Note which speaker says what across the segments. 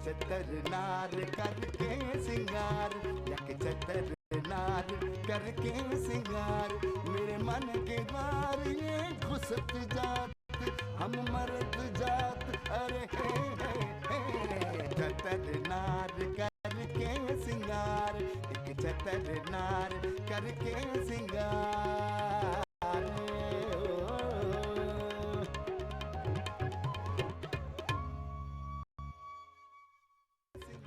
Speaker 1: चतर नार करके सिंगार, यक चतर नार करके सिंगार, मेरे मन के द्वार ये घुसत जात, हम मरत जात, अरे हे चतर नार करके सिंगार, एक चतर नार करके सिंगार।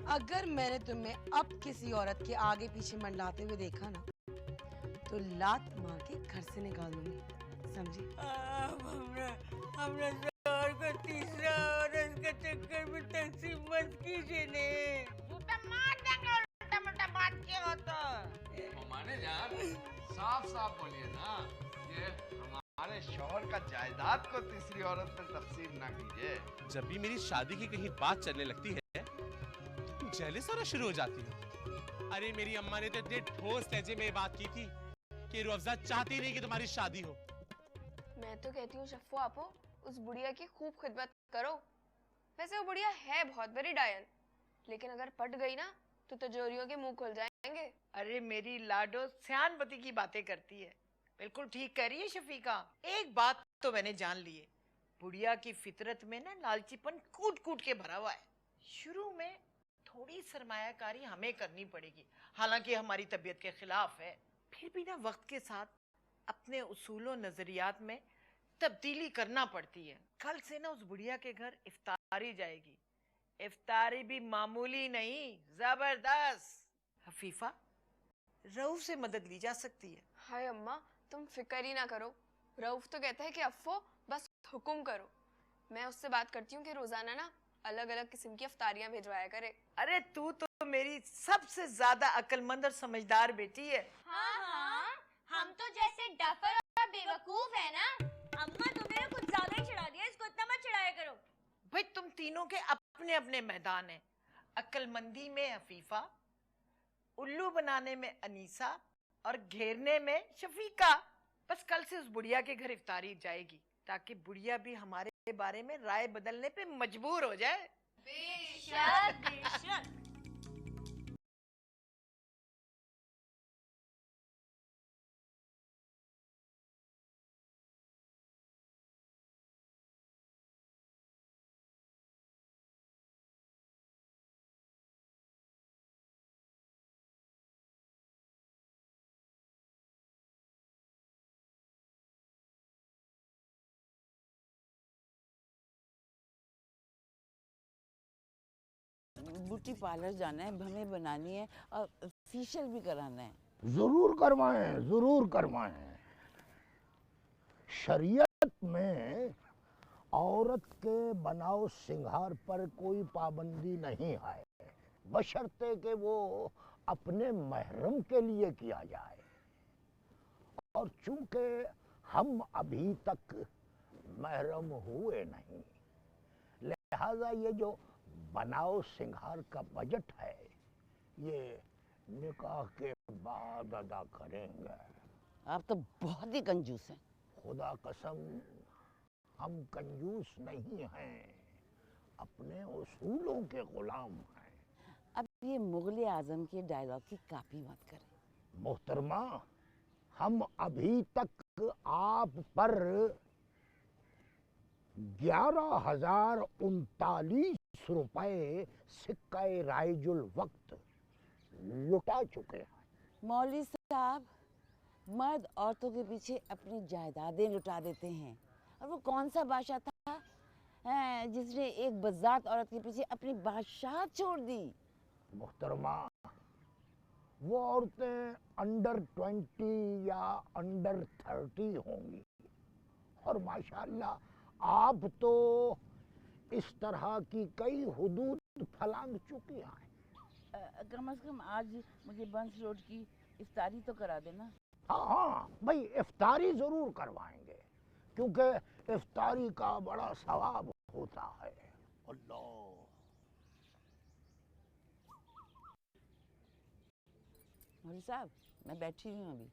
Speaker 2: अगर मैंने तुम्हें अब किसी औरत के आगे पीछे मंडलाते हुए देखा ना, तो लात मार के घर से निकाल दूंगी, समझी?
Speaker 3: हमने का तीसरा औरत के चक्कर में तकसीम मत कीजिए ने। जूता मार देंगे, उल्टा मुल्टा बात क्या होता है?
Speaker 4: माने जान, साफ साफ बोलिए ना, ये हमारे शौहर का जायदाद को तीसरी औरत में तकसीम ना कीजिए।
Speaker 5: जब भी मेरी शादी की कहीं बात चलने लगती है, जेलस होना शुरू हो जाती है। अरे मेरी अम्मा ने तो इतने ठोस लहजे में बात की थी कि रूह-अफ़ज़ा चाहती नहीं कि तुम्हारी शादी हो।
Speaker 6: मैं तो कहती हूँ शफ़्फ़ो आपो, उस बुढ़िया की खूब खिदमत करो। वैसे वो बुढ़िया है बहुत बड़ी डायन, लेकिन अगर पट गई ना तो तिजोरियों के मुंह खुल जाएंगे।
Speaker 3: अरे मेरी लाडो सियानपति की बातें करती है, बिल्कुल ठीक कह रही है शफीका। एक बात तो मैंने जान ली है, बुढ़िया की फितरत में ना लालचीपन कूट कूट के भरा हुआ है। शुरू में थोड़ी सरमायाकारी हमें करनी पड़ेगी, हालांकि हमारी तबीयत के खिलाफ है, फिर भी ना वक्त के साथ अपने उसूलों नजरियात में तब्दीली करना पड़ती है। कल से ना उस बुढ़िया के घर इफ्तारी जाएगी, इफ्तारी भी मामूली नहीं, जबरदस्त। हफीफा, रऊफ से मदद ली जा सकती है।
Speaker 6: हाय अम्मा, तुम फिक्र ही ना करो। रऊफ तो कहता है कि अफ़्फो बस हुक्म करो। मैं उससे बात करती हूँ कि रोजाना ना अलग अलग किस्म की अफ्तारियां भिजवाया करे।
Speaker 3: अरे तू तो मेरी सबसे ज्यादा अक्लमंद और समझदार बेटी है।
Speaker 7: हाँ, हम तो जैसे डफर और बेवकूफ है ना। अम्मा तुमने ना कुछ ज्यादा ही चढ़ा दिया, इसको इतना मत चढ़ाया करो।
Speaker 3: भाई तुम तीनों के अपने अपने मैदान हैं। अक्लमंदी में अफीफा, उल्लू बनाने में अनीसा और घेरने में शफीका। बस कल से उस बुढ़िया के घर इफ्तारी जाएगी, ताकि बुढ़िया भी हमारे बारे में राय बदलने पे मजबूर हो जाए।
Speaker 7: बेशक बेशक।
Speaker 8: ब्यूटी पार्लर जाना है, हमें बनानी है और फेशियल भी कराना है।
Speaker 9: जरूर करवाएं, जरूर करवाएं। शरीयत में औरत के बनाव सिंगार पर कोई पाबंदी नहीं है, बशर्ते कि वो अपने महरम के लिए किया जाए। और चूंकि हम अभी तक महरम हुए नहीं, लिहाजा ये जो बनाव सिंगार का बजट है, ये निकाह के बाद अदा करेंगे।
Speaker 8: आप तो बहुत ही कंजूस हैं।
Speaker 9: खुदा कसम, हम कंजूस नहीं हैं, अपने उसूलों के गुलाम हैं।
Speaker 8: अब ये मुगल आजम के डायलॉग की कॉपी मत करें।
Speaker 9: मोहतरमा, हम अभी तक आप पर 11,039 रुपए सिक्का राइजुल वक्त लुटा चुके हैं।
Speaker 8: मौलवी साहब, मर्द औरतों के पीछे अपनी जायदादें लुटा देते हैं, और वो कौन सा बादशाह था जिसने एक बज़ात औरत के पीछे अपनी बादशाह छोड़ दी?
Speaker 9: मोहतरमा, वो औरतें अंडर 20 या अंडर 30 होंगी, और माशाल्लाह आप तो इस तरह की कई हुदूद फलांग चुकी हैं।
Speaker 8: कम से कम आज मुझे बंस रोड की इफ्तारी तो करा देना।
Speaker 9: हाँ भाई, इफ्तारी जरूर करवाएंगे, क्योंकि इफ्तारी का बड़ा सवाब होता है। अल्लाह।
Speaker 8: मौलवी साहब, मैं बैठी हुई हूँ अभी।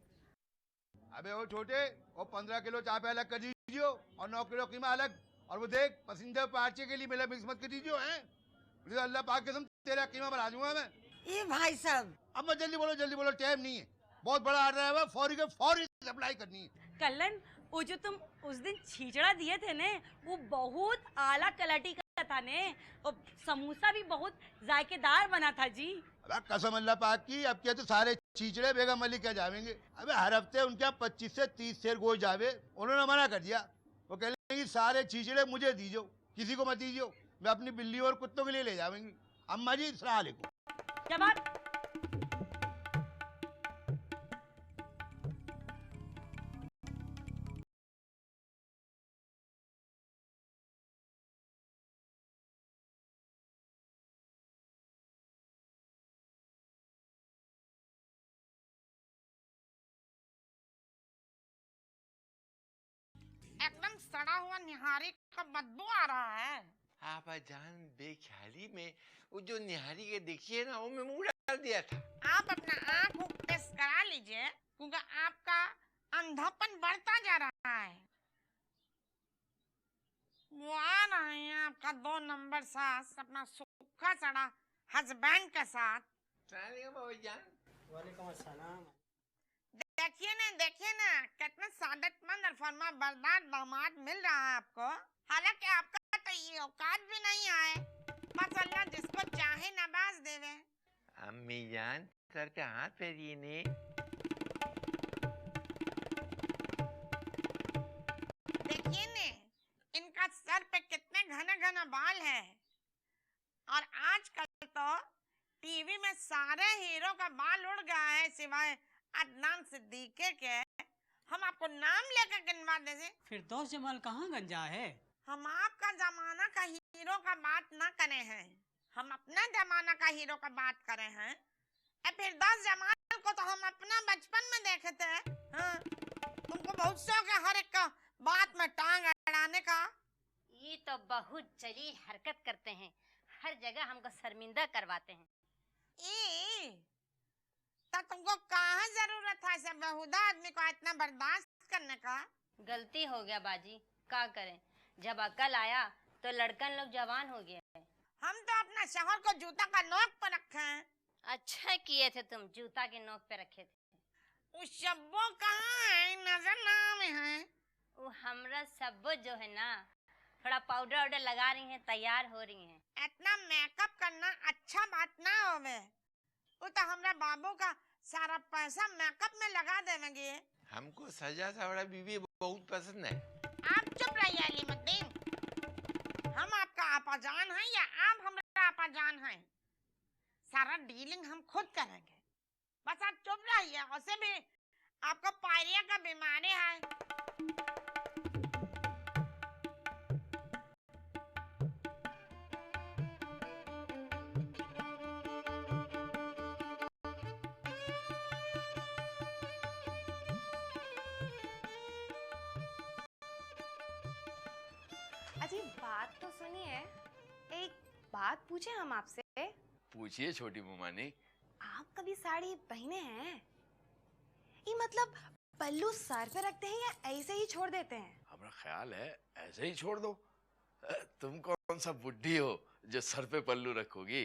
Speaker 4: अबे वो छोटे, वो 15 किलो चापे अलग कर दीजिए और 9 किलो कीमा अलग, और वो देख पसंदीदा पार्चे के लिए मेरा मिक्स मत कर दीजिए हैं।
Speaker 10: मुझे अल्लाह पाक कसम तेरा कीमा बना दूंगा मैं।
Speaker 3: ये भाई साहब,
Speaker 10: अब मैं जल्दी बोलो, टाइम नहीं है, बहुत बड़ा आर्डर है, वो फौरी के फौरी सप्लाई करनी है।
Speaker 7: कल्लन, वो जो तुम उस दिन छींचड़ा दिए थे ने, वो बहुत आला क्वालिटी का था ने, और समोसा भी बहुत जायकेदार बना था जी।
Speaker 10: अबे कसम अल्लाह पाक की, अब क्या तो सारे चीचड़े बेगम अली क्या जावेंगे। अबे हर हफ्ते उनके 25 से 30 शेर गोश्त जावे, उन्होंने मना कर दिया। वो कह रहे कि सारे चीचड़े मुझे दीजियो, किसी को मत दीजियो, मैं अपनी बिल्ली और कुत्तों के लिए ले जावेंगी। अम्मा जी सलाम अलैकुम।
Speaker 7: क्या बात?
Speaker 3: एकदम सड़ा हुआ निहारी का बदबू आ रहा है।
Speaker 4: आप जान बेख्याली में वो जो निहारी के देखिए ना, वो मैं मुंह डाल दिया था।
Speaker 3: आप अपना आँख टेस्ट करा लीजिए, क्योंकि आपका अंधापन बढ़ता जा रहा है। वो आ रहे हैं आपका 2 नंबर सास अपना सूखा सड़ा हस्बैंड के साथ।
Speaker 11: वालेकुम अस्सलाम।
Speaker 3: देखिए ना कितना सादतमंद और फरमा बरदार दामाद मिल रहा है आपको। हालांकि आपका तो ये औकात भी नहीं है, बस अल्लाह जिसको चाहे नवाज देवे।
Speaker 4: अम्मी जान सर पे हाथ फेरिए ने।
Speaker 3: देखिए ने इनका सर पे कितने घने घने बाल है, और आजकल तो टीवी में सारे हीरो का बाल उड़ गया है सिवाय अदनान सिद्दीकी के। हम आपको नाम लेकर गिनवा देंगे।
Speaker 11: फिरदौस जमाल कहाँ गंजा है?
Speaker 3: हम आपका जमाना का हीरो का बात ना करे हैं, हम अपना जमाना का हीरो का बात करे हैं। फिरदौस जमाल को तो हम अपना बचपन में देखे थे। हाँ, तुमको बहुत शौक है हर एक का बात में टांग अड़ाने का।
Speaker 7: ये तो बहुत जलील हरकत करते हैं, हर जगह हमको शर्मिंदा करवाते हैं।
Speaker 3: तो तुमको कहाँ जरूरत है ऐसे बेहुदा आदमी को इतना बर्दाश्त करने का?
Speaker 7: गलती हो गया बाजी, क्या करें, जब अकल आया तो लड़कन लोग जवान हो गए।
Speaker 3: हम तो अपना शहर को जूता का नोक पर रखे हैं।
Speaker 7: अच्छा किए थे तुम, जूता के नोक पे रखे थे।
Speaker 3: उस शब्बो कहाँ है, नजर ना में है।
Speaker 7: वो हमरा सब्बो जो है ना, थोड़ा पाउडर वाउडर लगा रही हैं, तैयार हो रही हैं।
Speaker 3: इतना मेकअप करना अच्छा बात ना होवे। वो तो हमरा बाबू का सारा पैसा मेकअप में लगा देंगे।
Speaker 4: हमको सजा सवड़ा बीवी बहुत पसंद है।
Speaker 3: आप चुप रहिए अलीमुद्दीन। हम आपका आपा जान है या आप हमारा आपा जान है? सारा डीलिंग हम खुद करेंगे, बस आप चुप रहिए। उसे भी आपको पायरिया का बीमारी है।
Speaker 6: अजी बात तो सुनिए, एक बात पूछे हम आपसे?
Speaker 4: पूछिए छोटी मुमानी।
Speaker 6: आप कभी साड़ी पहने हैं? ये मतलब पल्लू सर पे रखते हैं या ऐसे ही छोड़ देते हैं?
Speaker 4: हमारा ख्याल है ऐसे ही छोड़ दो। तुम कौन सा बुड्ढी हो जो सर पे पल्लू रखोगी?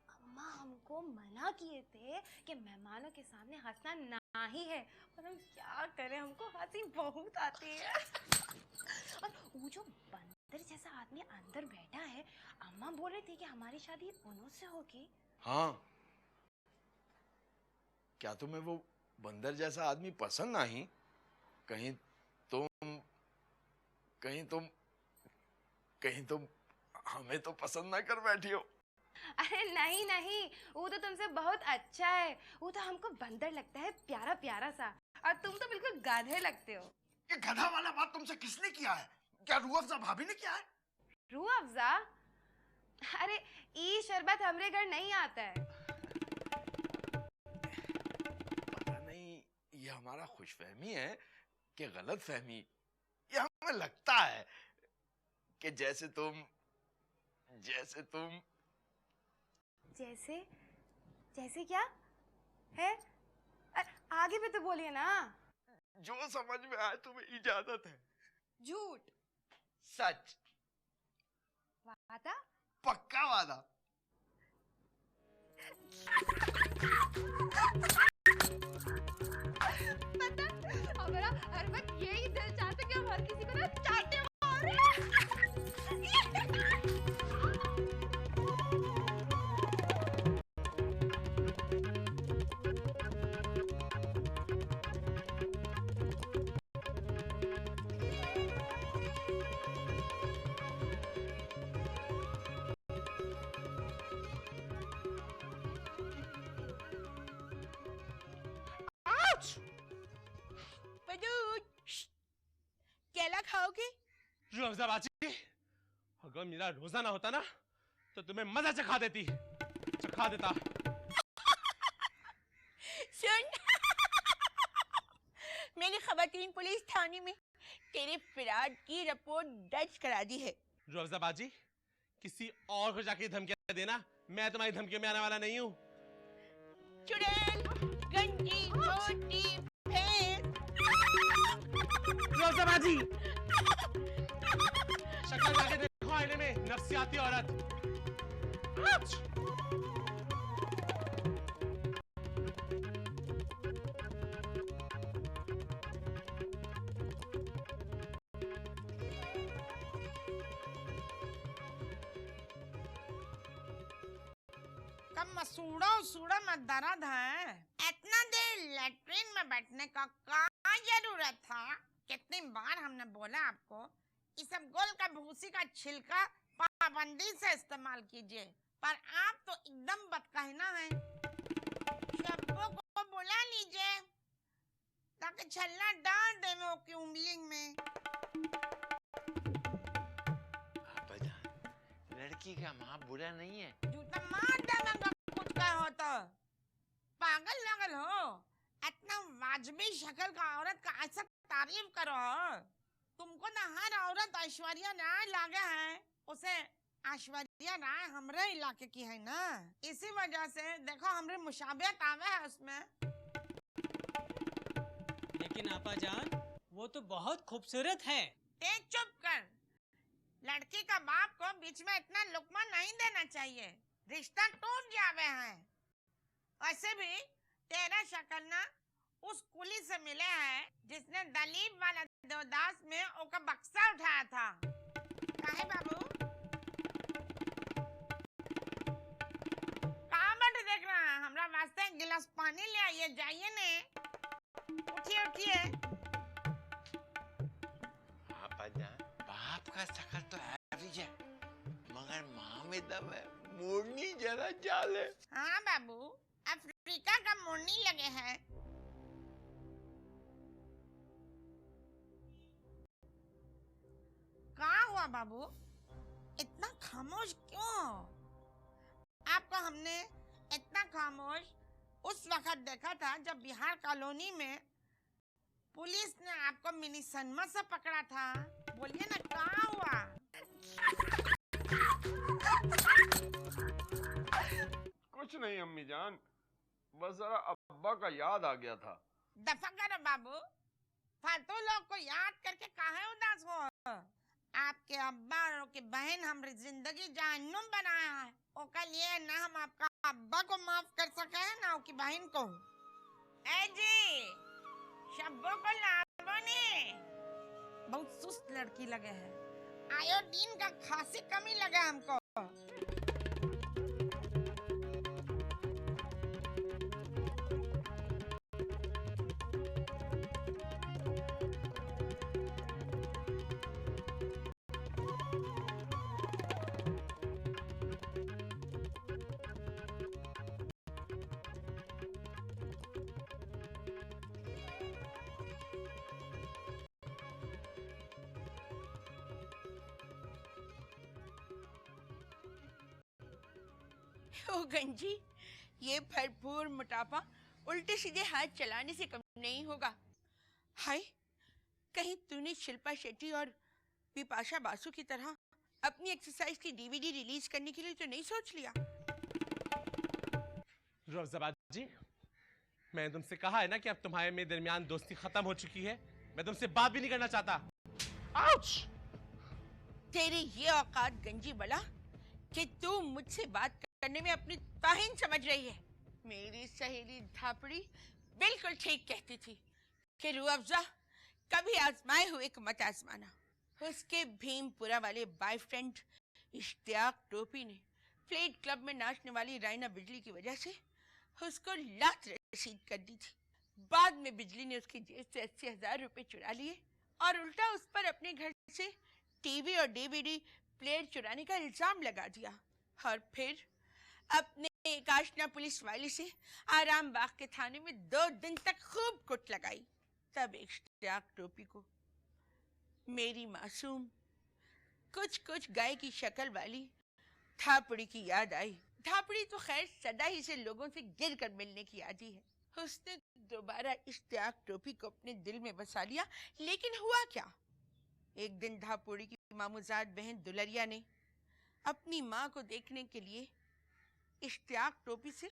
Speaker 6: अम्मा हमको मना किए थे कि मेहमानों के सामने हंसना ना ही है, पर हम क्या करें, हमको हंसी बहुत आती है। और वो जो बंदर जैसा आदमी अंदर बैठा है, अम्मा बोल रही थी कि हमारी शादी उन्हीं से होगी।
Speaker 4: हाँ, क्या तुम्हें वो बंदर जैसा आदमी पसंद नहीं? कहीं तुम हमें तो पसंद ना कर बैठी हो।
Speaker 6: अरे नहीं नहीं, वो तो तुमसे बहुत अच्छा है। वो तो हमको बंदर लगता है, प्यारा प्यारा सा, और तुम तो बिल्कुल गाधे लगते हो।
Speaker 10: ये गधा वाला बात तुमसे किसने किया है? क्या रूह अफ़ज़ा भाभी ने किया है?
Speaker 6: रूह अफ़ज़ा? अरे ये शरबत हमरे घर नहीं आता है।
Speaker 4: पता नहीं ये हमारा खुशफहमी है कि गलत फहमी। ये हमें लगता है कि जैसे तुम
Speaker 6: जैसे क्या है? आगे भी तो बोलिए ना।
Speaker 4: जो समझ में आए तुम्हें इजाजत है।
Speaker 6: झूठ।
Speaker 4: सच।
Speaker 6: वादा?
Speaker 4: पक्का वादा।
Speaker 6: पता हमारा हर वक्त यही दिल चाहता है कि हम हर किसी को ना चाटे मारे।
Speaker 7: केला खाओगे?
Speaker 5: रूह अफ़ज़ा बाजी, अगर मेरा रोजा ना होता ना तो तुम्हें मजा चखा देता।
Speaker 7: सुन, मैंने खवातीन पुलिस थाने में तेरे फ्रॉड की रिपोर्ट दर्ज करा दी है।
Speaker 5: रूह अफ़ज़ा बाजी, किसी और को जाके धमकियां देना, मैं तुम्हारी धमकियों में आने वाला नहीं हूँ।
Speaker 7: चुड़ैल, गंजी, छोटी, भैंस।
Speaker 5: रूह अफ़ज़ा बाजी, शक्ल जाके देखो आईने में, नफसियाती औरत।
Speaker 3: कम मसूड़ा में दर्द है। इतना देर लेटरिन में बैठने का क्या जरूरत था? कितनी बार हमने बोला आपको इसबगोल का भूसी का छिलका पाबंदी से इस्तेमाल कीजिए, पर आप तो एकदम बदकहना है। शब्बों को बुला लीजिए ताकि छल्ला डाल दे वो की उंगली में।
Speaker 4: लड़की का माँ बुरा नहीं है।
Speaker 3: जूता मार देगा कुछ का हो तो। पागल लगल हो, इतना वाजबी शक्ल का औरत का ऐसा तारीफ करो। तुमको ना हर औरत ऐश्वर्या राय लागे है, उसे ऐश्वर्या राय हमरे इलाके की है ना, इसी वजह से देखो हमरे मुशाबियत आवे है उसमें।
Speaker 11: लेकिन आपा जान, वो तो बहुत खूबसूरत है।
Speaker 3: चुप कर। लड़की का बाप को बीच में इतना लुकमा नहीं देना चाहिए, रिश्ता टूट जावे है। वैसे भी तेरा शक्ल ना उस कुली से मिले है जिसने दलीप वाला देवदास में ओका बक्सा उठाया था। काहे बाबू? कहाँ बैठे देख रहा है? हमरा वास्ते एक गिलास पानी ले आइए, जाइए ने। उठिए।
Speaker 4: बाप का शक्ल तो एवरेज है, मगर माँ में दम है, मोड़नी जरा चाल है।
Speaker 3: हाँ बाबू, अफ्रीका का मोड़नी लगे है। कहाँ हुआ बाबू? इतना खामोश क्यों? आपको हमने इतना खामोश उस वक्त देखा था जब बिहार कॉलोनी में पुलिस ने आपको मिनी सनमा से पकड़ा था। बोलिए ना, कहाँ हुआ?
Speaker 4: कुछ नहीं अम्मी जान, बस जरा अब्बा का याद आ गया था।
Speaker 3: दफा करो बाबू, फालतू लोग को याद करके काहे उदास हो? आपके अब्बा और की बहन हमारी जिंदगी जहन्नुम बनाया है। ओका लिए ना हम आपका अब्बा को माफ कर सके हैं ना उसकी बहन को। ए जी, शब्बों को लाभो ने। बहुत सुस्त लड़की लगे है, आयोडीन का खासी कमी लगे हमको।
Speaker 7: ओ गंजी, ये भरपूर मोटापा उल्टे सीधे हाथ चलाने से कम नहीं होगा। हाय, कहीं तूने शिल्पा शेट्टी और बिपाशा बासु की तरह अपनी एक्सरसाइज की डीवीडी रिलीज करने के लिए तो नहीं सोच लिया?
Speaker 5: रूह अफ़ज़ा बाजी, मैंने तुमसे कहा है ना कि अब तुम्हारे मेरे दरमियान दोस्ती खत्म हो चुकी है। मैं तुमसे बात भी नहीं करना चाहता।
Speaker 4: आउच!
Speaker 7: तेरी ये औकात गंजी बला कि तू मुझसे बात करने में अपनी ताहिन समझ रही है। मेरी सहेली धापड़ी बिल्कुल ठीक कहती थी कि रूह अफ़ज़ा कभी आजमाए हुए को मत आजमाना। उसके भीमपुरा वाले बॉयफ्रेंड इश्तियाक टोपी ने फ्लेट क्लब में नाचने वाली रायना बिजली की वजह से उसको लात रसीद कर दी थी। बाद में बिजली ने उसकी जेब से 80,000 रुपए चुरा लिए और उल्टा उस पर अपने घर से टीवी और डीवीडी प्लेयर चुराने का इल्जाम लगा दिया। और फिर अपने एक आशना पुलिस वाले से आराम बाग के थाने में 2 दिन तक खूब कुट लगाई। तब इश्तियाक टोपी को मेरी मासूम कुछ कुछ गाय की शक्ल वाली धापड़ी की याद आई। धापड़ी तो खैर सदा ही से लोगों से गिर कर मिलने की आदी है। उसने दोबारा इश्तियाक टोपी को अपने दिल में बसा लिया। लेकिन हुआ क्या, एक दिन धापड़ी की मामूजाद बहन दुलरिया ने अपनी माँ को देखने के लिए इश्तियाक टोपी से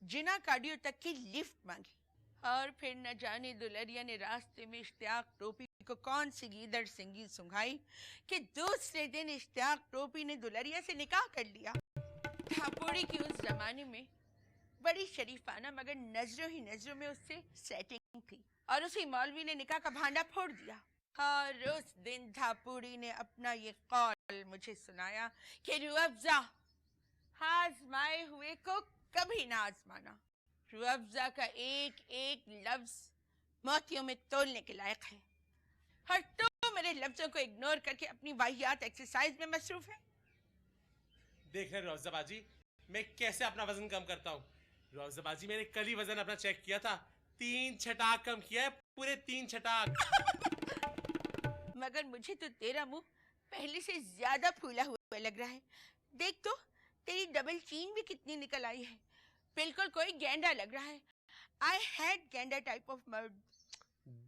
Speaker 7: जिना कार्डियो तक की लिफ्ट मांगी। और फिर न जाने दुलरिया ने रास्ते में इश्तियाक टोपी को कौन सी गीदड़ सिंगी सुंघाई कि दूसरे दिन इश्तियाक टोपी ने दुलरिया से निकाह कर लिया। धापड़ी की उस जमाने में बड़ी शरीफाना मगर नजरों ही नजरों में उससे सेटिंग थी और उसी मौलवी ने निकाह का भांडा फोड़ दिया। और उस दिन धापुड़ी ने अपना ये कौल मुझे सुनाया कि रूह अफ़ज़ा आजमाए हुए को कभी ना आजमाना। रूह अफ़ज़ा का एक एक लफ्ज मोतियों में तोलने के लायक है और तू मेरे लफ्जों को इग्नोर करके अपनी वाहियात एक्सरसाइज में मसरूफ है।
Speaker 5: देख रहे रौज़ा बाजी मैं कैसे अपना वजन कम करता हूँ। रौज़ा बाजी मैंने कल ही वजन अपना चेक किया था, 3 छटाक कम किया है, पूरे 3 छटाक।
Speaker 7: मगर मुझे तो तेरा मुंह पहले से ज्यादा फूला हुआ लग रहा है। देख तो तेरी डबल चीन भी कितनी निकल आई है, बिल्कुल कोई गेंडा लग रहा है। I had गेंडा टाइप ऑफ मर्द।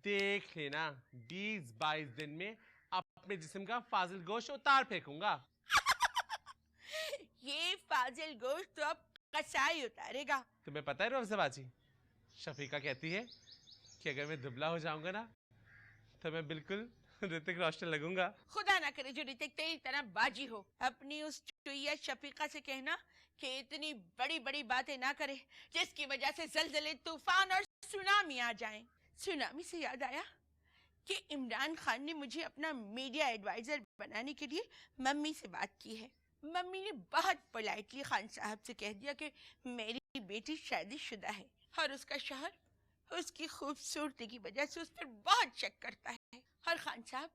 Speaker 5: देख लेना 20-22 दिन में अपने जिस्म का फाजिल गोश्त उतार फेंकूंगा।
Speaker 7: ये फाजिल गोश्त तो अब कसाई उतारेगा।
Speaker 5: तुम्हें पता है रौज़ा बाजी, शफीका कहती है कि अगर मैं दुबला हो जाऊंगा ना तो मैं बिल्कुल ऋतिक रोशन लगूंगा।
Speaker 7: खुदा ना करे जो ऋतिक तेरी तरह बाजी हो। अपनी उस चुईया शफीका से कहना कि इतनी बड़ी बड़ी बातें ना करे जिसकी वजह से जलजले, तूफान और सुनामी आ जाएं। सुनामी से याद आया कि इमरान खान ने मुझे अपना मीडिया एडवाइजर बनाने के लिए मम्मी से बात की है। मम्मी ने बहुत पोलाइटली खान साहब से कह दिया कि मेरी बेटी शादीशुदा है और उसका शौहर उसकी खूबसूरती की वजह से उस पर बहुत शक करता है। और खान साहब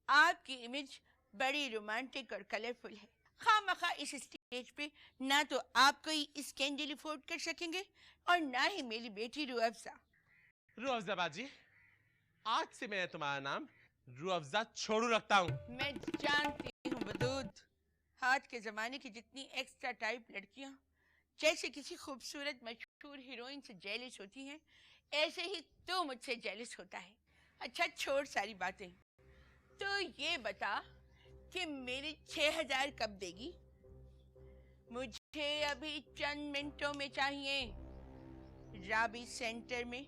Speaker 7: आपकी इमेज बड़ी रोमांटिक और कलरफुल है, खामखा इस स्टेज पे ना तो आप कोई स्कैंडल अफोर्ड कर सकेंगे और ना ही मेरी बेटी रूह अफ़ज़ा।
Speaker 5: रूह अफ़ज़ा बाजी, आज से मैं तुम्हारा नाम रूह अफ़ज़ा छोड़ू रखता हूँ।
Speaker 7: मैं जानती हूँ वदूद, आज के जमाने की जितनी एक्स्ट्रा टाइप लड़कियाँ जैसे किसी खूबसूरत मशहूर हीरोइन से जेलिस होती हैं, ऐसे ही तू मुझसे जेलिस होता है। अच्छा छोड़ सारी बातें, तो ये बता कि मेरे 6,000 कब देगी? मुझे अभी चंद मिनटों में चाहिए। राबी सेंटर में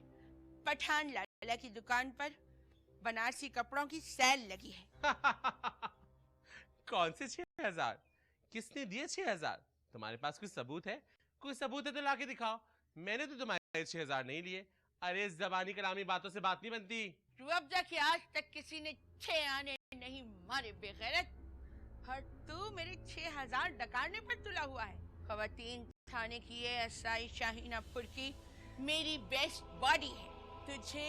Speaker 7: पठान लाला की दुकान पर बनारसी कपड़ों की सेल लगी है।
Speaker 5: कौन से 6,000? किसने दिए 6,000? तुम्हारे पास कोई सबूत है? कोई सबूत है तो लाके दिखाओ। मैंने तो तुम्हारे 6,000 नहीं लिए। अरे इस जबानी कलामी बातों से बात नहीं बनती।
Speaker 7: रूह अफ़ज़ा की आज तक किसी ने 6 आने नहीं मारे बेगैरत, और तू मेरे 6,000 डकारने पर तुला हुआ है। ख़वातीन थाने की ये एसआई शाहीनापुर की मेरी बेस्ट बॉडी है। तुझे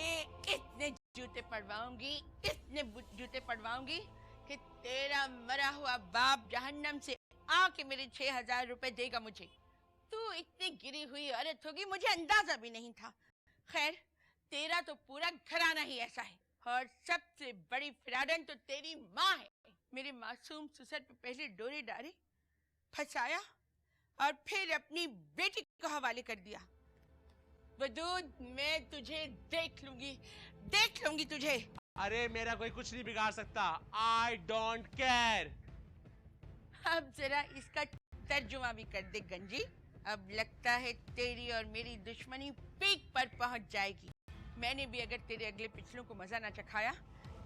Speaker 7: इतने जूते पड़वाऊंगी, इतने जूते पड़वाऊंगी कि तेरा मरा हुआ बाप जहन्नम से आके मेरे 6,000 रुपए देगा मुझे। तू इतनी गिरी हुई औरत होगी मुझे अंदाजा भी नहीं था। खैर तेरा तो पूरा घराना ही ऐसा है, और सबसे बड़ी फिरादन तो तेरी माँ है। मेरे मासूम ससुर पे पहले डोरे डाले, फंसाया और फिर अपनी बेटी को हवाले कर दिया। वदूद मैं तुझे देख लूंगी तुझे।
Speaker 5: अरे मेरा कोई कुछ नहीं बिगाड़ सकता। I don't care।
Speaker 7: अब जरा इसका तर्जुमा भी कर दे गंजी। अब लगता है तेरी और मेरी दुश्मनी पीक पर पहुंच जाएगी। मैंने भी अगर तेरे अगले पिछलों को मजा ना चखाया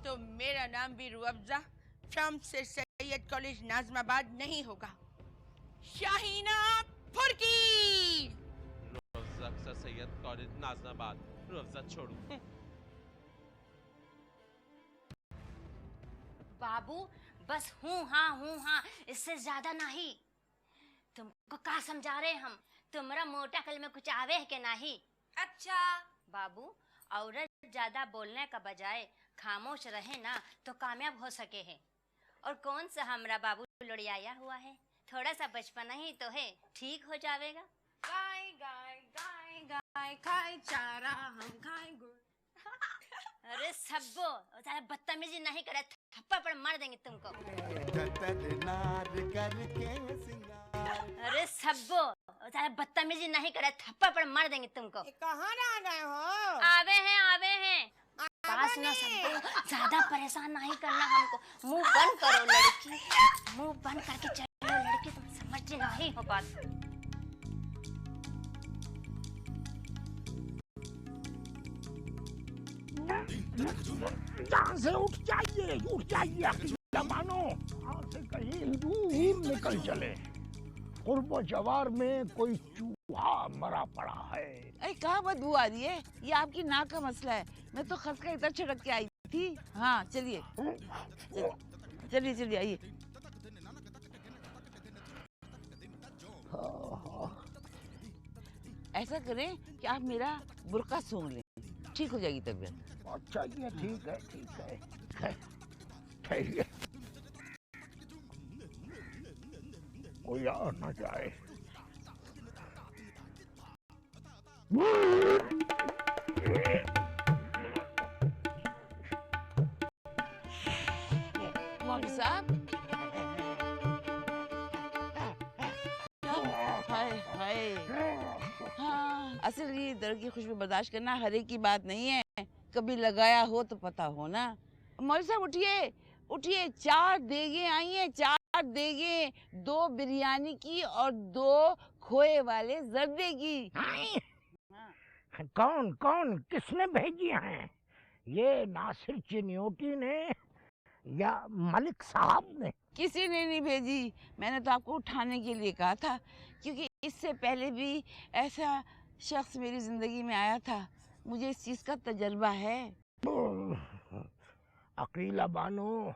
Speaker 7: तो मेरा नाम भी Ruafza from sir Syed college Nazimabad नहीं होगा। शाहीना फुर्की।
Speaker 5: Ruafza sir Syed college Nazimabad. रुअफ़ज़ा छोड़ू।
Speaker 6: बाबू बस हूँ हाँ इससे ज्यादा नहीं। तुमको क्या समझा रहे हम? तुम्हारा मोटा कल में कुछ आवे है कि नहीं? अच्छा बाबू, औरत ज्यादा बोलने का बजाय खामोश रहे ना तो कामयाब हो सके है। और कौन सा हमरा बाबू लड़ियाया हुआ है, थोड़ा सा बचपना ही तो है, ठीक हो जाएगा। गाय गाय गाय गाय खाए चारा हम खाए गुड़। अरे सब्बो बदतमीजी नहीं करे, थप्पड़ पर मार देंगे तुमको।
Speaker 1: नार करके सिंगार।
Speaker 6: अरे सब्बो बदतमीजी नहीं करे, थप्पड़ पर मार देंगे तुमको।
Speaker 7: कहाँ आ गए हो?
Speaker 6: आवे हैं पास ना सबको, ज्यादा परेशान नहीं करना हमको। मुंह बंद करो लड़की, मुंह बंद करके चलो लड़की, तुम समझ नहीं हो बात।
Speaker 9: यहाँ से उठ जाइए अकेला मानो, यहाँ से कहीं दूर निकल चले। कुर्ब जवार में कोई चूहा मरा पड़ा है।
Speaker 8: अरे कहाँ बदबू आ रही है? ये आपकी नाक का मसला है। मैं तो खस का इधर छिड़क के आई थी। हाँ चलिए चलिए आइए। ऐसा करें कि आप मेरा बुर्का सूंघ लें, ठीक हो जाएगी तबीयत।
Speaker 9: अच्छा ये ठीक है। कोई आ ना जाए।
Speaker 8: मौलवी साहब, हाय। हाँ, असल ये दर्द की खुशबू बर्दाश्त करना हर एक की बात नहीं है, कभी लगाया हो तो पता हो ना। मौलवी साहब उठिए, 4 देगे आई हैं, 4 देगे, 2 बिरयानी की और 2 खोए वाले जर्दे की।
Speaker 9: कौन किसने भेजी हैं? ये नासिर चिन्योटी ने या मलिक साहब ने?
Speaker 8: किसी ने नहीं भेजी, मैंने तो आपको उठाने के लिए कहा था, क्योंकि इससे पहले भी ऐसा शख्स मेरी जिंदगी में आया था, मुझे इस चीज का तजर्बा है।
Speaker 9: अकीला बानो,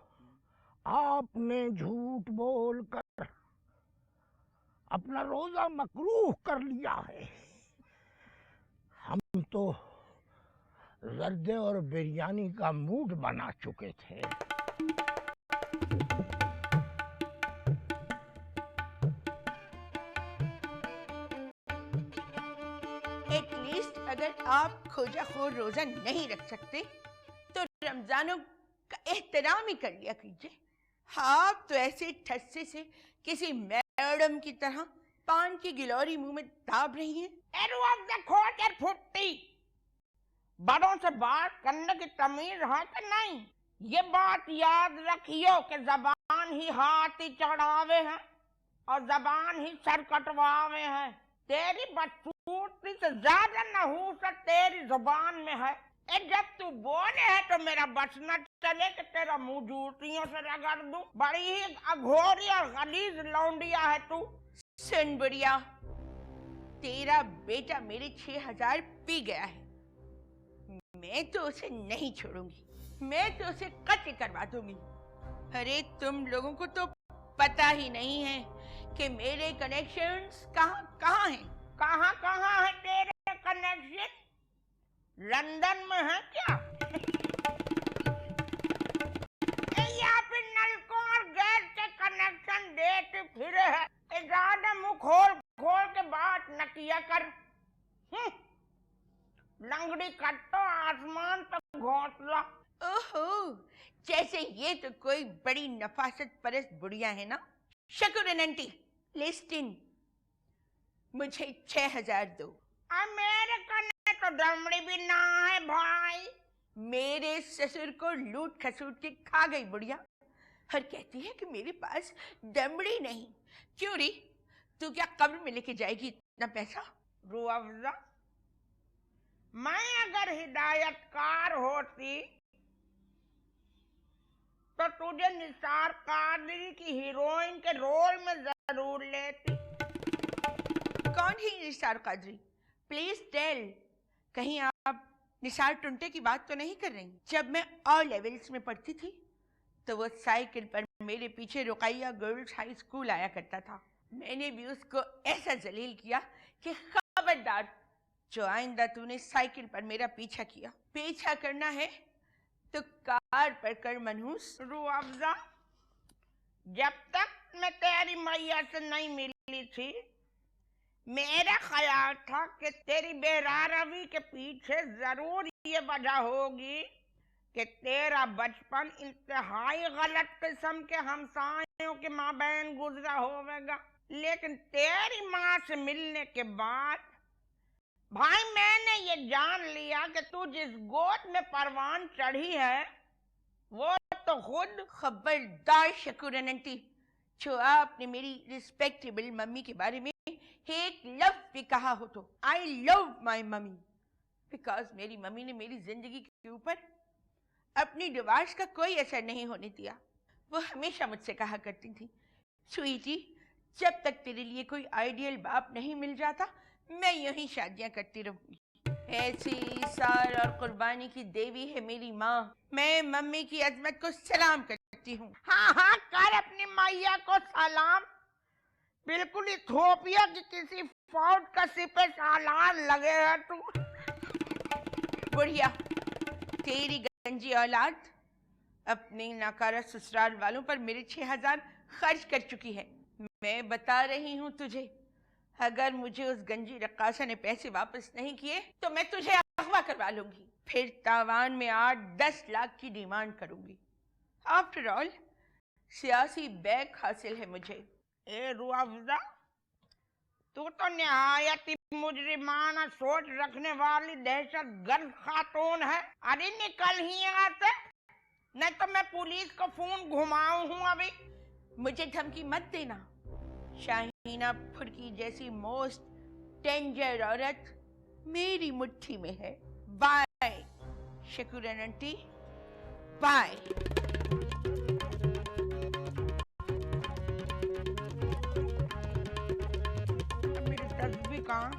Speaker 9: आपने झूठ बोलकर अपना रोजा मकरूह कर लिया है। हम तो जर्दे और बिरयानी का मूड बना चुके थे।
Speaker 7: एटलीस्ट अगर आप खोजाखोर रोजा नहीं रख सकते तो रमजानों का एहतराम ही कर लिया कीजिए। आप तो ऐसे ठस्से से किसी मैडम की तरह पान की गिलोरी मुंह में दाब रही हैं।
Speaker 12: फुट्टी, बड़ों से बात करने की तमीज है कि नहीं? ये बात याद रखियो कि जबान ही हाथी चढ़ावे है और जबान ही सर कटवावे है। तेरी बदसूरती से ज्यादा नहूसत तेरी जुबान में है। जब तू बोले है तो मेरा बस न चले कि तेरा मुंह जूतियों से रगड़ दूं। बड़ी ही अघोरी और गलीज लौंडिया है तू।
Speaker 7: सुन बुढ़िया, तेरा बेटा मेरे 6000 पी गया है, मैं तो उसे नहीं छोड़ूंगी, मैं तो उसे कत्ल करवा दूंगी। अरे तुम लोगों को तो पता ही नहीं है कि मेरे कनेक्शंस कहाँ हैं।
Speaker 12: कहाँ है तेरे कनेक्शन? लंदन में है क्या? या फिर नलकों और गैस के कनेक्शन देते फिरे है? ज्यादा मुंह खोल के बात न किया कर। लंगड़ी कट्टो आसमान तक घोंसला।
Speaker 7: ओहो, जैसे ये तो कोई बड़ी नफासत परस्त बुढ़िया है ना। शकुरन आंटी, लिस्टिन, मुझे 6000 दो।
Speaker 12: अमेरिका ने तो दमड़ी भी ना है भाई।
Speaker 7: मेरे ससुर को लूट खसूट के खा गई बुढ़िया और कहती है कि मेरे पास दमड़ी नहीं। क्यों री, तू क्या कब्र में लेके जाएगी इतना पैसा?
Speaker 12: रुअफ़ज़ा, मैं अगर हिदायतकार होती तो तुझे निसार कादरी की हीरोइन के रोल में जरूर लेती।
Speaker 7: कौन है निसार कादरी? Please tell. कहीं आप निसार टुंटे की बात तो नहीं कर रही? जब मैं ऑल लेवल्स में पढ़ती थी तो वो साइकिल पर मेरे पीछे रुकैया गर्ल्स हाई स्कूल आया करता था। मैंने भी उसको ऐसा जलील किया कि खबरदार, जो आइंदा तूने साइकिल पर मेरा पीछा किया, पीछा करना है तो कार पर कर मनहूस।
Speaker 12: रूह अफ़ज़ा, जब तक मैं तेरी मैया से नहीं मिली थी, मेरा ख्याल था कि तेरी बेरारवी के पीछे जरूर ये वजह होगी कि तेरा बचपन इंतहाई गलत किस्म के हमसायों के माबैन गुजरा होगा। लेकिन तेरी माँ से मिलने के बाद भाई मैंने ये जान लिया कि तू जिस गोद में परवान चढ़ी है वो तो खुद।
Speaker 7: खबरदार शकूरन आंटी, जो आपने मेरी रिस्पेक्टेबल मम्मी के बारे में एक लफ्ज भी कहा हो तो I love my mummy, because मेरी मम्मी ने मेरी जिंदगी के ऊपर अपनी डिवोर्स का कोई असर नहीं होने दिया। वो हमेशा मुझसे कहा करती थी, स्वीटी, जब तक तेरे लिए कोई आइडियल बाप नहीं मिल जाता मैं यूं ही शादियां करती रहूंगी। ऐसी सार और कुर्बानी की देवी है मेरी माँ। मैं मम्मी की अजमत को सलाम करती हूँ।
Speaker 12: हाँ हाँ, कर अपनी मैया को सलाम। बिल्कुल इथोपिया की किसी फौज का सिपह सालार लगे है तू।
Speaker 7: बुढ़िया, तेरी गंजी औलाद अपने नाकारा ससुराल वालों पर मेरे 6000 खर्च कर चुकी है। मैं बता रही हूँ तुझे, अगर मुझे उस गंजी रक्कासा ने पैसे वापस नहीं किए तो मैं तुझे अगवा करवा लूंगी, फिर तावान में 8-10 लाख की डिमांड करूंगी। आफ्टर ऑल सियासी बैग हासिल है मुझे।
Speaker 12: ए रूह अफ़ज़ा, तू तो निहायत ही मुजरिमाना सोच रखने वाली दहशतगर्द खातून है। अरे निकल ही यहाँ से, नहीं तो मैं पुलिस को फोन घुमाऊं हूँ अभी।
Speaker 7: मुझे धमकी मत देना। शाहीना फुर्की जैसी मोस्ट डेंजर औरत मेरी मुट्ठी में है। Bye Shakooran aunty, bye.
Speaker 12: मेरी तस्बीह कहाँ?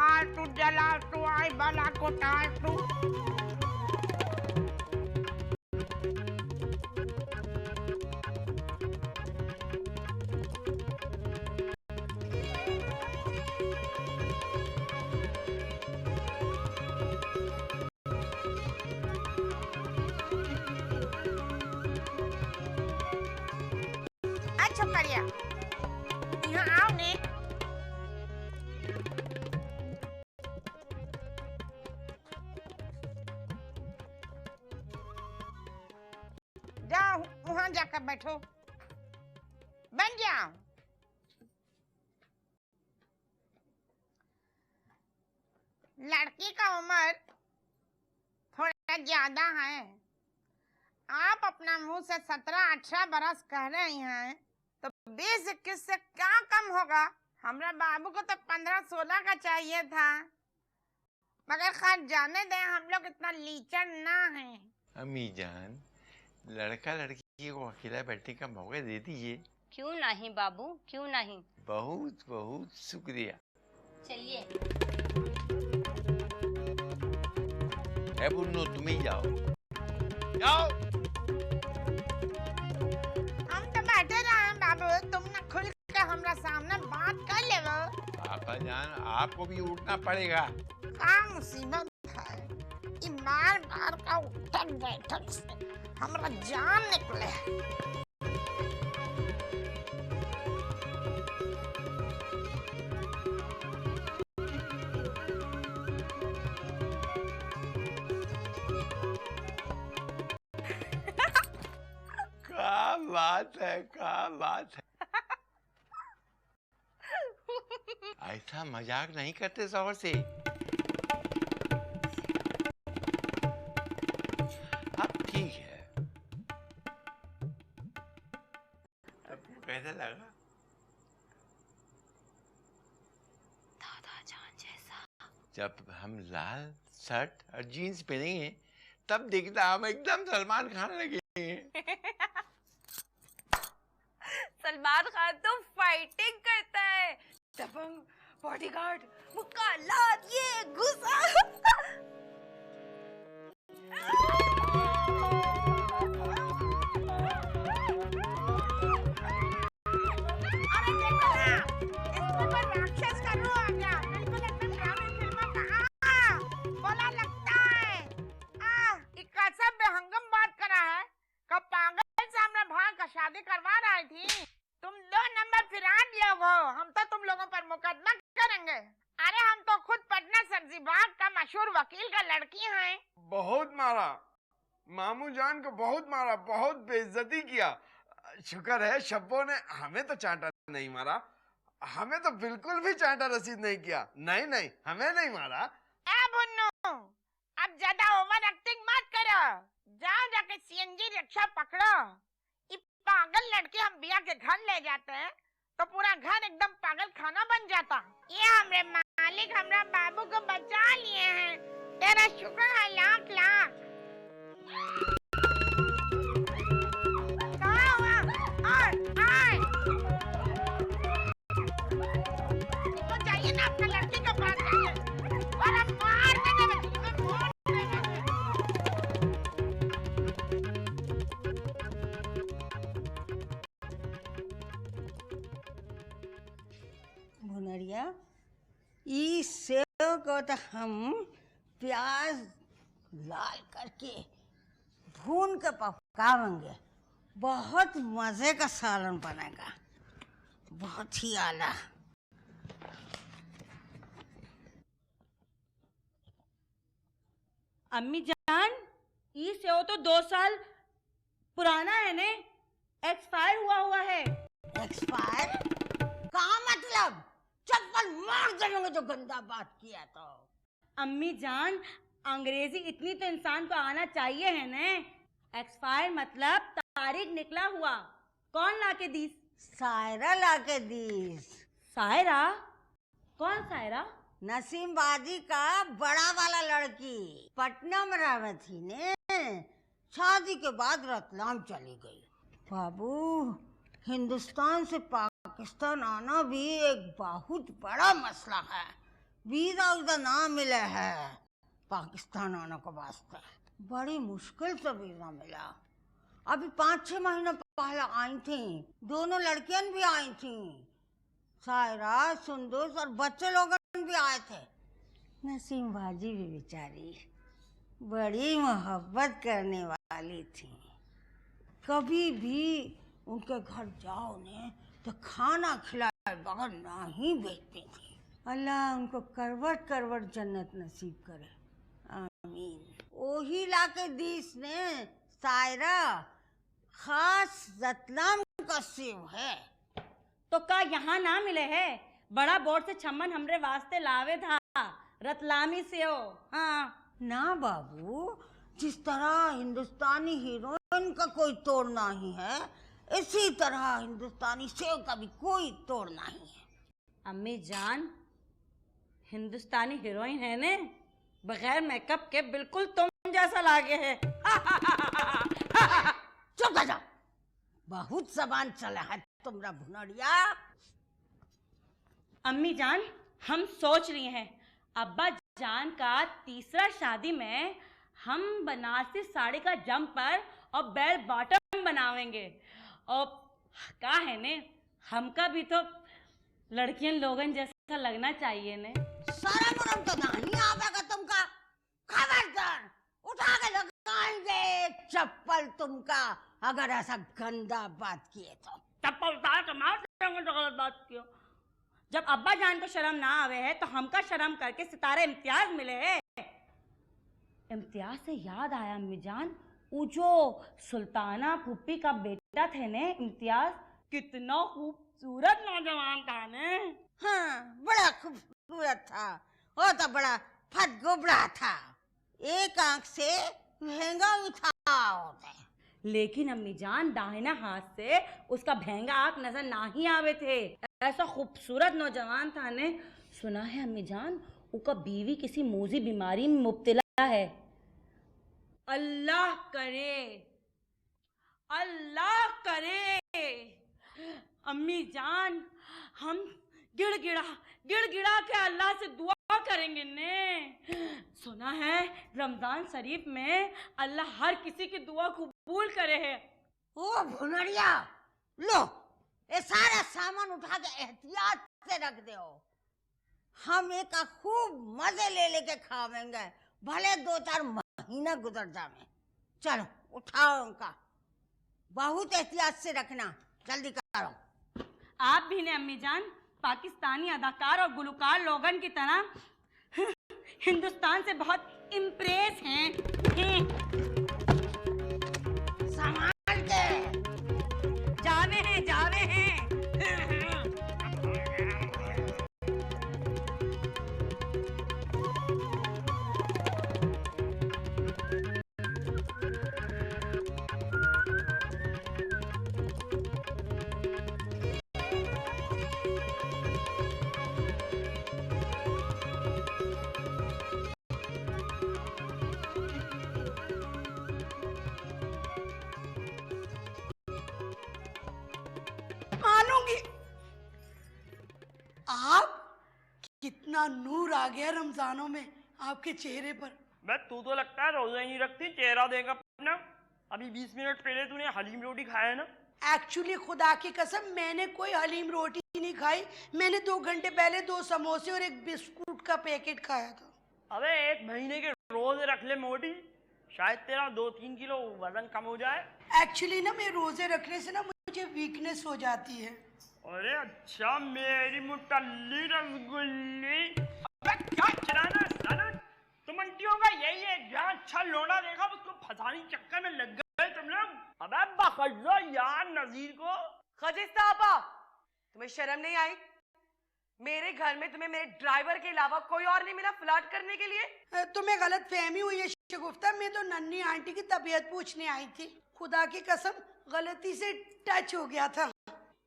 Speaker 12: आज तू जला तू आई बला को टाल तू। अच्छा करिया, यहाँ आओ ने। जाओ वहां जाकर बैठो, बन जाओ। लड़की का उम्र थोड़ा ज्यादा है। आप अपना मुंह से 17-18 बरस कह रही हैं तो 20-21 से क्या कम होगा? हमरा बाबू को तो 15-16 का चाहिए था, मगर खैर जाने दें, हम लोग इतना लीचर ना हैं।
Speaker 13: अम्मी जान, लड़का लड़की को अकेला बैठने का मौका दे दीजिए।
Speaker 14: क्यों नहीं बाबू, क्यों नहीं।
Speaker 13: बहुत बहुत शुक्रिया।
Speaker 14: चलिए।
Speaker 13: है पुन्नू, तुम ही जाओ। जाओ।
Speaker 12: हम तो बैठे रहे बाबू, तुम ना खुल के हमरा सामने बात कर ले।
Speaker 13: पापा जान, आपको भी उठना पड़ेगा।
Speaker 12: क्या मुसीबत है, ये बार बार का उठक बैठक से हमरा जान निकले।
Speaker 13: क्या बात है, क्या बात है। ऐसा मजाक नहीं करते शौहर से। अब ठीक है। आपको कैसा लगा?
Speaker 14: दादा जान जैसा।
Speaker 13: जब हम लाल शर्ट और जीन्स पहनेंगे तब दिखता हम एकदम सलमान खान लगेंगे।
Speaker 6: सलमान खान तो फाइटिंग करता है, दबंग, बॉडीगार्ड, मुक्का, लात, ये गुस्सा।
Speaker 12: अरे देखो ना, इसमें कोई राक्षस का रूह आ गया। बिल्कुल एकदम ग्रामीण फिल्मों का बोला लगता है। कसम बेहंगम बात करा है। कब पागल से हमरा भाई का शादी करवा रही थी। तुम 2 नंबर फिरान लोग हो। हम तो तुम लोगों पर मुकदमा करेंगे। अरे हम तो खुद पटना सब्जी बाग का मशहूर वकील का लड़की हैं।
Speaker 13: बहुत मारा, मामू जान को बहुत मारा, बहुत बेइज्जती किया। शुक्र है शब्बों ने हमें तो चांटा नहीं मारा, हमें तो बिल्कुल भी चांटा रसीद नहीं किया। नहीं नहीं, हमें नहीं मारा।
Speaker 12: ए भुन्नू, अब ज्यादा ओवर एक्टिंग मत करो। जाओ जाके सीएनजी रिक्शा पकड़ो। ये पागल लड़के हम बिया के घर ले जाते हैं तो पूरा घर एकदम पागल खाना बन जाता। ये हमरे मालिक हमरा बाबू को बचा लिए हैं। तेरा शुक्र है लाख लाख। कहाँ हुआ? आए। इसको चाहिए ना अपना लड़की का पास चाहिए। और हम मार देंगे।
Speaker 15: भुनरिया, इस सेव को तो हम प्याज लाल करके भून के पकाएंगे। बहुत मजे का सालन बनेगा, बहुत ही आला।
Speaker 16: अम्मी जान, ये सेव तो 2 साल पुराना है ने, एक्सपायर हुआ है।
Speaker 15: एक्सपायर? कहाँ मतलब? चप्पल मार देंगे जो गंदा बात किया तो।
Speaker 16: अम्मी जान, अंग्रेजी इतनी तो इंसान को आना चाहिए है ने। एक्सपायर मतलब तारीख निकला हुआ। कौन लाके दीस?
Speaker 15: सायरा लाके दीस।
Speaker 16: सायरा? कौन सायरा?
Speaker 15: नसीम बाजी का बड़ा वाला लड़की पटना में रहे थी ने, शादी के बाद रतलाम चली गई। बाबू, हिंदुस्तान से पाकिस्तान आना भी एक बहुत बड़ा मसला है। वीजा उधर ना मिले है पाकिस्तान आने के वास्ते, बड़ी मुश्किल से वीजा मिला। अभी 5-6 महीने पहले आई थी, दोनों लड़कियां भी आई थी, सायरा, सुंदुस और बच्चे लोग भी आए थे। नसीम बाजी भी बेचारी बड़ी मोहब्बत करने वाली थी। कभी भी उनके घर जाओ ने तो खाना खिलाए बगैर ना ही बैठती थी। अल्लाह उनको करवट करवट जन्नत नसीब करे, आमीन। वही लाके दीस ने सायरा खास रतलाम का सेव है।
Speaker 16: तो का यहाँ ना मिले है? बड़ा बोर्ड से छम्मन हमरे वास्ते लावे था, रतलामी सेव। हाँ
Speaker 15: ना बाबू, जिस तरह हिंदुस्तानी हीरोइन का कोई तोड़ नहीं है, इसी तरह हिंदुस्तानी सेव का भी कोई तोड़ नहीं है।
Speaker 16: अम्मी जान, हिंदुस्तानी हीरोइन है ने, बगैर मेकअप के बिल्कुल तुम जैसा लागे है।
Speaker 15: चुप कर जाओ, बहुत जबान चला है तुमरा भुनरिया।
Speaker 16: अम्मी जान, हम सोच रही हैं अब्बा जान का तीसरा शादी में हम बनारसी साड़ी का जम्पर और बेल बॉटम बनावेंगे। और का है ने, हमका भी तो लड़कियन लोगन जैसा लगना चाहिए ने।
Speaker 15: सारा मुरम तो नहीं आवेगा तुमका। खबरदार, उठा के लगाएंगे चप्पल तुमका अगर ऐसा गंदा बात किए तो।
Speaker 16: चप्पल उतार के मार देंगे तो गलत बात क्यों? जब अब्बा जान को शर्म ना आवे है तो हमका शर्म करके सितारे इम्तियाज मिले है। इम्तियाज से याद आया अम्मी जान, वो जो सुल्ताना फूफी का बेटा थे ने इम्तियाज, कितना खूबसूरत नौजवान था ने।
Speaker 15: हाँ, बड़ा खूबसूरत था। वो तो बड़ा फटगुबड़ा था, एक आंख से महंगा उठा होता।
Speaker 16: लेकिन अम्मी जान, दाहिना हाथ से उसका भेंगा आंख नजर नहीं आवे थे। ऐसा खूबसूरत नौजवान था ने। सुना है अम्मी जान, उसका बीवी किसी मोजी बीमारी में मुब्तला है। अल्लाह करे अल्लाह करे। अम्मी जान, हम गिड़गिड़ा के अल्लाह से दुआ करेंगे ने। सुना है रमजान शरीफ में अल्लाह हर किसी की दुआ कबूल करे है।
Speaker 15: ओ भुनरिया, लो ये सारा सामान उठा के एहतियात से रख दो। हम एक खूब मजे ले लेके खावेंगे, भले 2-4 महीना गुजर जावे। चलो उठाओ उनका, बहुत एहतियात से रखना, जल्दी करो।
Speaker 16: आप भी ने अम्मी जान पाकिस्तानी अदाकार और गुलकार लोगन की तरह हिंदुस्तान से बहुत इम्प्रेस हैं।
Speaker 15: संभाल के
Speaker 16: जावे हैं।
Speaker 2: मानूंगी। आप कितना नूर आ गया रमजानों में आपके चेहरे पर।
Speaker 11: मैं तू तो लगता है रोजा ही नहीं रखती, चेहरा देगा अपना। अभी 20 मिनट पहले तूने हलीम रोटी खाया ना।
Speaker 2: एक्चुअली खुदा की कसम मैंने कोई हलीम रोटी नहीं खाई, मैंने 2 घंटे पहले 2 समोसे और 1 बिस्कुट का पैकेट खाया था।
Speaker 11: अबे 1 महीने के रोजे रख ले मोटी, शायद तेरा 2-3 किलो वजन कम हो जाए।
Speaker 2: एक्चुअली ना मैं रोजे रखने से ना मुझे वीकनेस हो जाती है।
Speaker 11: अरे अच्छा मेरी मुटल्ली रसगुल्ली। अबे क्या चलाना साला, तुम अंटियों का यही है, जहाँ अच्छा लोड़ा देखा उसको फंसाने चक्कर में लग गए तुम लोग। अबे बखजो यार नजीर को।
Speaker 2: खजिस्ता आपा, तुम्हें शर्म नहीं आई? मेरे घर में तुम्हें मेरे ड्राइवर के अलावा कोई और नहीं मिला फ्लर्ट करने के लिए? तुम्हें गलत फहमी हुई है शगुफ्ता, मैं तो नन्ही आंटी की तबीयत पूछने आई थी। खुदा की कसम गलती से टच हो गया था।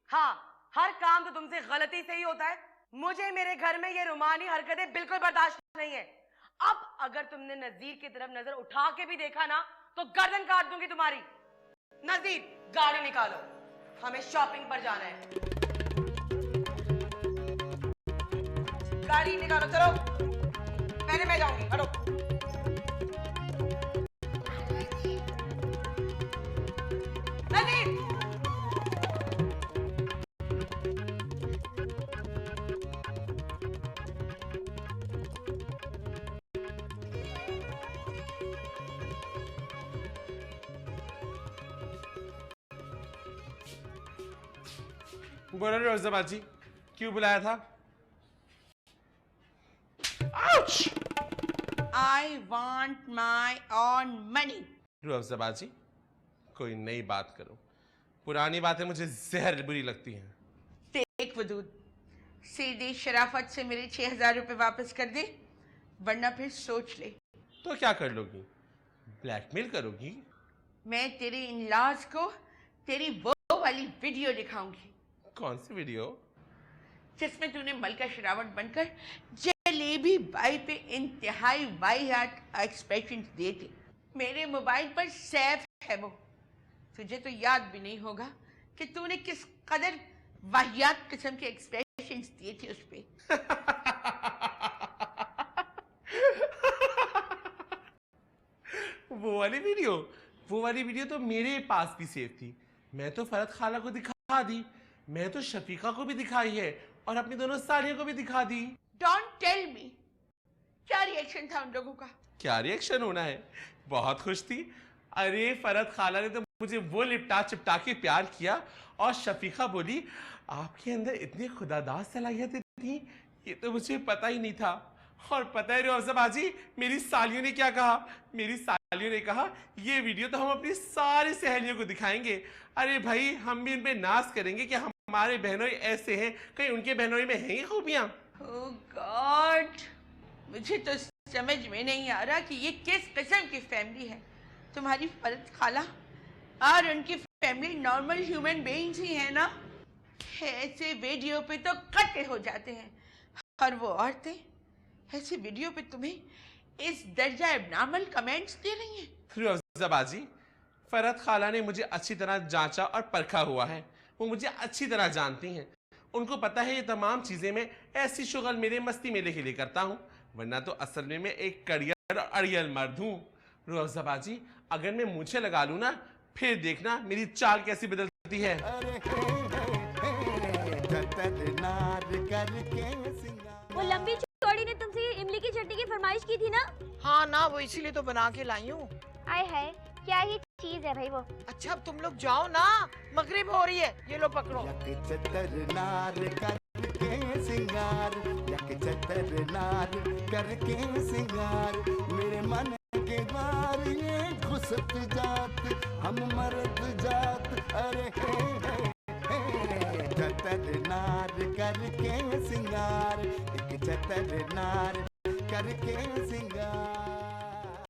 Speaker 2: हाँ, हर काम तो तुमसे गलती से ही होता है। मुझे मेरे घर में ये रुमानी हरकतें बिल्कुल बर्दाश्त नहीं है। अब अगर तुमने नजीर की तरफ नजर उठा के भी देखा ना तो गर्दन काट दूंगी तुम्हारी। नजीर, गाड़ी निकालो, हमें शॉपिंग पर जाना है। गाड़ी निकालो, चलो। पहले मैं जाऊंगी, हटो। नजीर,
Speaker 5: बोलो रोज़ा जी, क्यों बुलाया था?
Speaker 7: I want my own money.
Speaker 5: रोज़ा जी, कोई नई बात करो, पुरानी बातें मुझे जहर बुरी लगती हैं।
Speaker 7: देख वदूद, सीधी शराफत से मेरे 6000 रुपए वापस कर दे, वरना फिर सोच ले।
Speaker 5: तो क्या कर लोगी? ब्लैकमेल करोगी?
Speaker 7: मैं तेरे इन-लॉज को तेरी वो वाली वीडियो दिखाऊंगी।
Speaker 5: कौन सी वीडियो?
Speaker 7: जिसमें तूने मलका शरावत बनकर जलेबी बाई पे इंतहाई वाहियात एक्सप्रेशंस दिए थे। मेरे मोबाइल पर सेव है वो। तुझे तो याद भी नहीं होगा कि तूने किस कदर वाहियात किस्म के एक्सप्रेशंस दिए थे उस पे।
Speaker 5: वो वाली वीडियो तो मेरे पास भी सेव थी। मैं तो फरत खाला को दिखा दी, मैं तो शफीका को भी दिखाई है और अपनी दोनों सालियों को भी दिखा दी।
Speaker 7: डोंट टेल मी, क्या रिएक्शन था उन लोगों का?
Speaker 5: क्या रिएक्शन होना है, बहुत खुश थी। अरे फरत खाला ने तो मुझे वो लिपटा चिपटा के प्यार किया और शफीका बोली आपके अंदर इतनी खुदादार सलाहियतें थी, ये तो मुझे पता ही नहीं था। और पता है रोज़ा बाजी, मेरी सालियों ने क्या कहा? मेरी सालियों ने कहा ये वीडियो तो हम अपनी सारी सहेलियों को दिखाएंगे। अरे भाई, हम भी उन पे नाज करेंगे कि हमारे बहनोई ऐसे हैं, कहीं उनके बहनोई में हैं ये खूबियां।
Speaker 7: ओह गॉड, मुझे तो समझ में नहीं आ रहा कि ये किस किस्म की फैमिली है। तुम्हारी फरत खाला और उनकी फैमिली नॉर्मल ह्यूमन बीइंग्स ही है ना? ऐसे वीडियो पे तो कटे हो जाते हैं, और वो औरतें ऐसे वीडियो पे तुम्हें इस दर्जा एब्नॉर्मल कमेंट्स दे रही हैं।
Speaker 5: रोज़ा बाजी, फरहत खाला ने मुझे अच्छी तरह जांचा और परखा हुआ है। वो मुझे अच्छी तरह जानती हैं। उनको पता है ये तमाम चीजें मैं ऐसी शुगल मेरे मस्ती मेले के लिए करता हूँ, वरना तो असल में मैं एक कड़ियल और अड़ियल मर्द हूँ। रोज़ा बाजी, अगर मैं मूछें लगा लूँ ना, फिर देखना मेरी चाल कैसी बदलती है।
Speaker 6: वो लंबी चौड़ी ने तुमसे इमली की चटनी की फरमाइश की थी ना?
Speaker 3: हाँ ना, वो इसीलिए तो बना के लाई हूँ।
Speaker 6: आय है, क्या ही चीज है भाई वो।
Speaker 3: अच्छा अब तुम लोग जाओ ना, मगरिब हो रही है। ये लो पकड़ो।
Speaker 1: सिंगार यक चतर नार करके सिंगार, मेरे मन के द्वार ये घुसत जात, हम मर्द जात। अरे चतर नार करके सिंगार, एक चतर नार करके सिंगार।